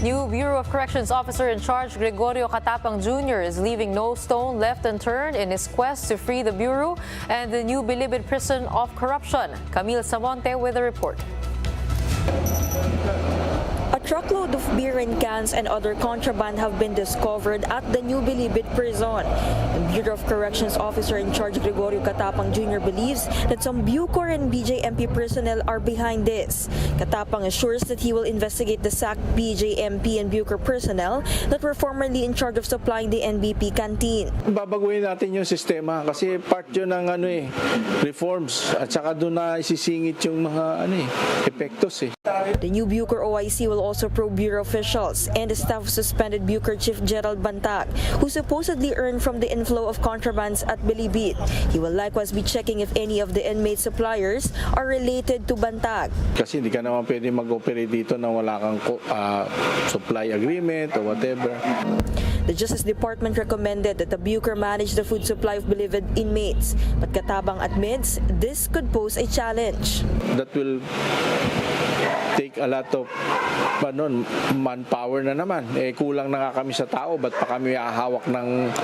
New Bureau of Corrections Officer in charge Gregorio Catapang Jr. is leaving no stone left unturned in his quest to free the Bureau and the new Bilibid Prison of corruption. Camille Samonte with a report. A truckload of beer in cans and other contraband have been discovered at the new Bilibid Prison. The Bureau of Corrections Officer in charge Gregorio Catapang Jr. believes that some BuCor and BJMP personnel are behind this. Catapang assures that he will investigate the sacked BJMP and BuCor personnel that were formerly in charge of supplying the NBP canteen. Babaguhin natin yung sistema kasi part yun ng reforms at saka doon na isisingit yung mga epektos . The new BuCor OIC will also probe Bureau officials and the staff of suspended BuCor Chief Gerald Bantag, who supposedly earned from the inflow of contrabands at Bilibid. He will likewise be checking if any of the inmate suppliers are related to Bantag. Kasi hindi ka naman pwede mag-operate dito na wala kang supply agreement or whatever. The Justice Department recommended that the BuCor manage the food supply of Bilibid inmates, but Catapang admits this could pose a challenge. That will take a lot of manpower na naman. Kulang na nga kami sa tao, ba't pa kami hahawak ng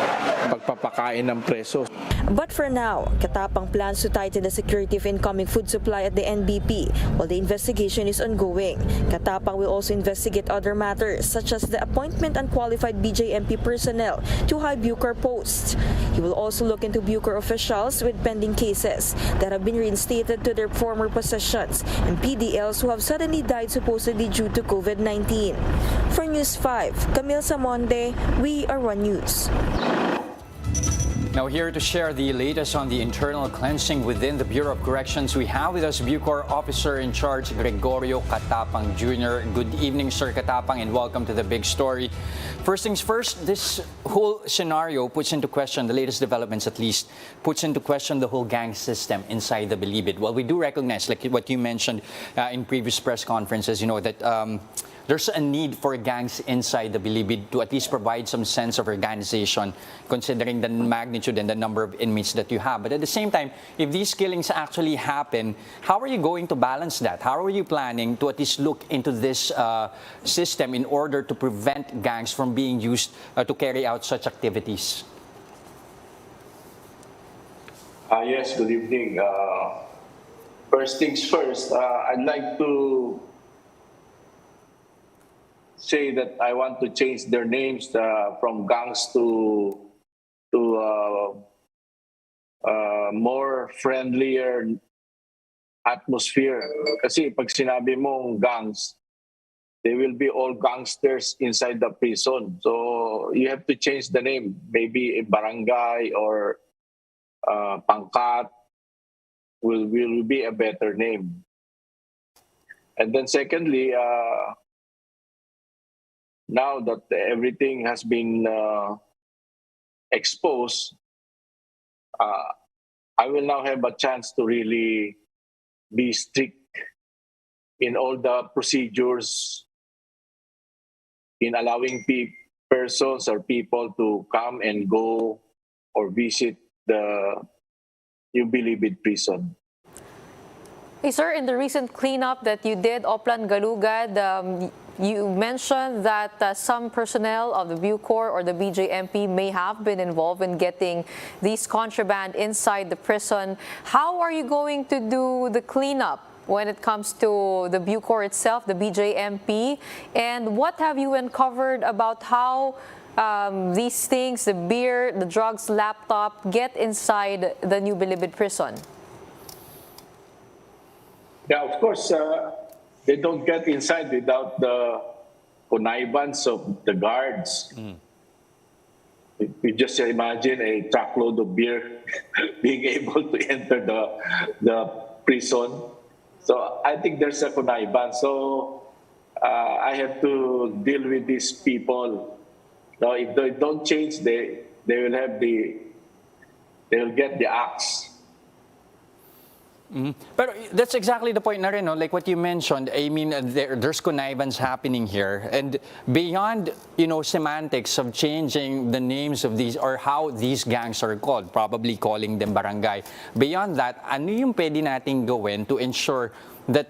pagpapakain ng preso? But for now, Catapang plans to tighten the security of incoming food supply at the NBP while the investigation is ongoing. Catapang will also investigate other matters such as the appointment and qualified BJMP personnel to high BuCor posts. He will also look into BuCor officials with pending cases that have been reinstated to their former positions and PDLs who have suddenly died supposedly due to COVID-19. For News 5, Camille Samonte, We Are One News. Now here to share the latest on the internal cleansing within the Bureau of Corrections, we have with us BuCor Officer in Charge Gregorio Catapang Jr. Good evening, Sir Catapang, and welcome to the big story. First things first, this whole scenario puts into question, the latest developments at least, puts into question the whole gang system inside the Bilibid. Well, we do recognize, like what you mentioned in previous press conferences, that there's a need for gangs inside the Bilibid to at least provide some sense of organization, considering the magnitude and the number of inmates that you have. But at the same time, if these killings actually happen, how are you going to balance that? How are you planning to at least look into this system in order to prevent gangs from being used to carry out such activities? Yes, good evening. First things first, I'd like to say that I want to change their names from gangs to more friendlier atmosphere. Kasi pag sinabi mong gangs, they will be all gangsters inside the prison. So you have to change the name. Maybe a barangay or pangkat will be a better name. And then secondly, now that everything has been exposed, I will now have a chance to really be strict in all the procedures in allowing persons or people to come and go or visit the new Bilibid Prison. Hey, sir, in the recent cleanup that you did, Oplan Galugad, you mentioned that some personnel of the BuCor or the BJMP may have been involved in getting these contraband inside the prison. How are you going to do the cleanup when it comes to the BuCor itself, the BJMP? And what have you uncovered about how these things, the beer, the drugs, laptop, get inside the new Bilibid Prison? Yeah, of course, they don't get inside without the connivance of the guards. You just imagine a truckload of beer being able to enter the prison. So I think there's a connivance. So I have to deal with these people. Now, if they don't change, they will get the axe. But that's exactly the point na rin, no? Like what you mentioned. I mean, there's connivance happening here, and beyond semantics of changing the names of these or how these gangs are called, probably calling them barangay. Beyond that, ano yung pwede nating gawin to ensure that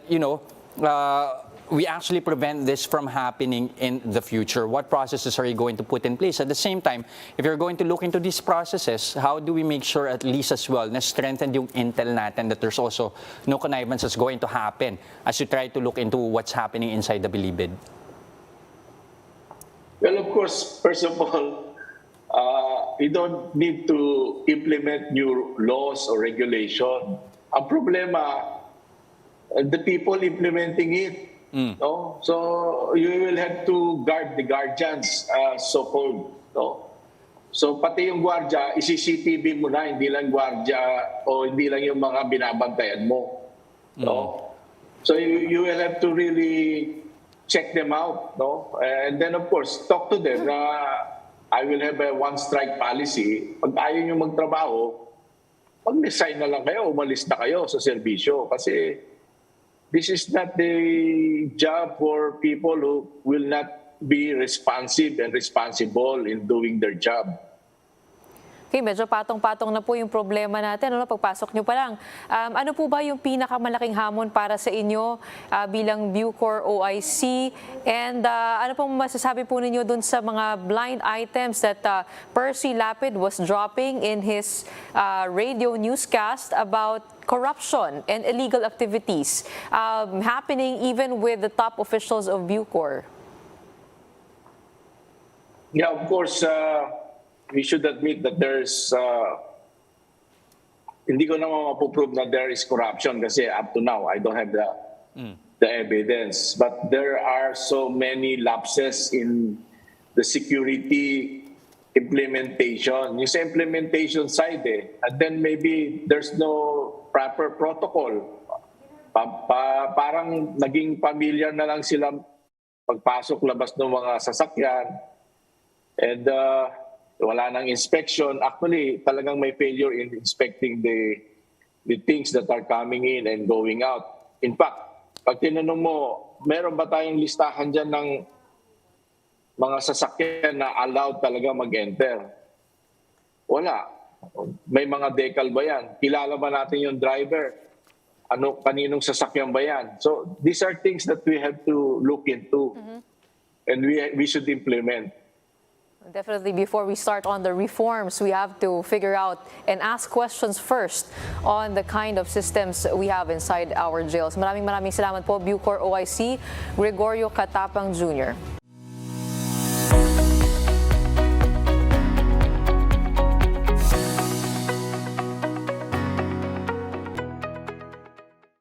we actually prevent this from happening in the future? What processes are you going to put in place? At the same time, if you're going to look into these processes, how do we make sure at least as well na strengthen yung intel natin that there's also no connivance that's going to happen as you try to look into what's happening inside the Bilibid? Well, of course, first of all, you don't need to implement new laws or regulation. Ang problema, the people implementing it. No? So you will have to guard the guardians, so-called. No? So pati yung gwardiya, isi-CCTV mo na, hindi lang gwardiya o hindi lang yung mga binabantayan mo. No? So you will have to really check them out. No? And then of course, talk to them na I will have a one-strike policy. Pag ayaw nyo magtrabaho, mag-resign na lang kayo, umalis na kayo sa serbisyo. Kasi this is not the job for people who will not be responsive and responsible in doing their job. Okay, medyo patong-patong na po yung problema natin. Ano, pagpasok nyo pa lang. Ano po ba yung pinakamalaking hamon para sa inyo bilang BuCor OIC? And ano pong masasabi po ninyo dun sa mga blind items that Percy Lapid was dropping in his radio newscast about corruption and illegal activities happening even with the top officials of BuCor? Yeah, of course, we should admit that there's, hindi ko naman mapuprove na there is corruption kasi up to now, I don't have the evidence. But there are so many lapses in the security implementation. Yung sa implementation side and then maybe there's no proper protocol. Parang naging familiar na lang sila pagpasok labas ng mga sasakyan and wala nang inspection. Actually, talagang may failure in inspecting the things that are coming in and going out. In fact, pag tinanong mo, meron ba tayong listahan dyan ng mga sasakyan na allowed talaga mag-enter? Wala. May mga decal ba yan? Kilala ba natin yung driver? Kaninong sasakyan ba yan? So, these are things that we have to look into and we should implement. Definitely, before we start on the reforms, we have to figure out and ask questions first on the kind of systems we have inside our jails. Maraming salamat po, BuCor OIC, Gregorio Catapang Jr.